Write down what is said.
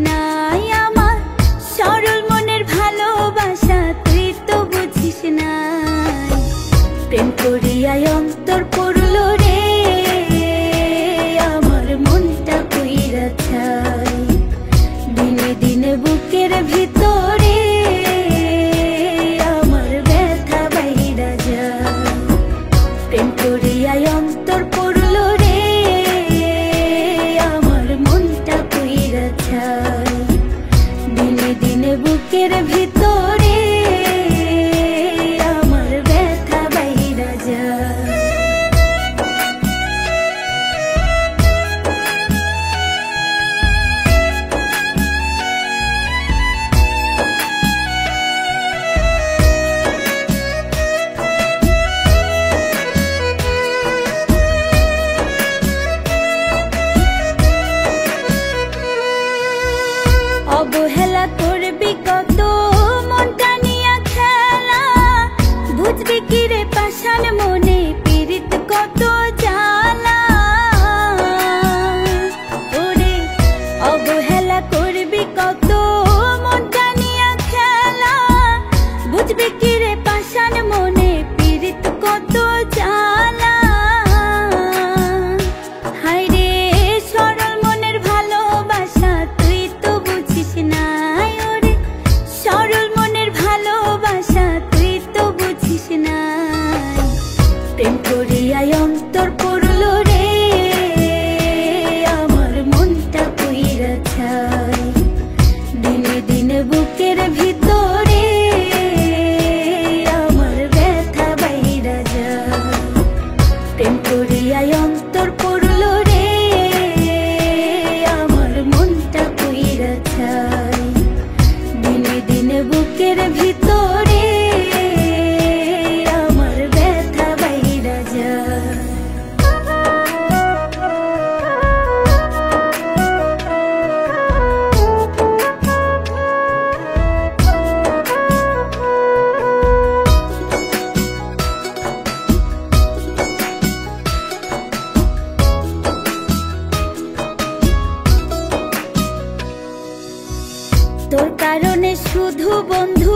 নাই আমার সরল মনের ভালোবাসা তুই তো বুঝিস নাই। প্রেম করিয়াই অন্তর পড়লো রে আমার মনটা কইরা ছাই। দিনে দিনে বুকের ভিতরে আমার ব্যথা বাইরা যায়। প্রেম করিয়াই অন্তর পড়লো রে আমার মনটা কইরা ছাই। দিনে দিনে বুকের ভিতরে আমার ব্যথা বাইরা যায়। অবহেলা করবি কত মনটা নিয়া খেলা, বুঝবি কি রে পাষাণ মনে পীড়িত কত জ্বালা। ওরে অবহেলা করবি কত মনটা নিয়া খেলা, বুঝবি কি রে পাষাণ মনে পীড়িত কত জ্বালা। হায়রে সরল মনের ভালোবাসা তুই তো বুঝিস নাই। ওরে সরল মনের ভালোবাসা তুই তো বুঝিস নাই। প্রেম করিয়াই অন্তর পড়লো রে আমার মনটা কইরা ছাই। দিনে দিনে বুকের ভিতরে আমার ব্যথা বাইরা যায়। প্রেম করিয়াই অন্তর পড়লো রে আমার মনটা কইরা ছাই। দিনে দিনে বুকের ভিতরে আমার ব্যথা বাইরা যায়। তোর কারণে শুধু বন্ধু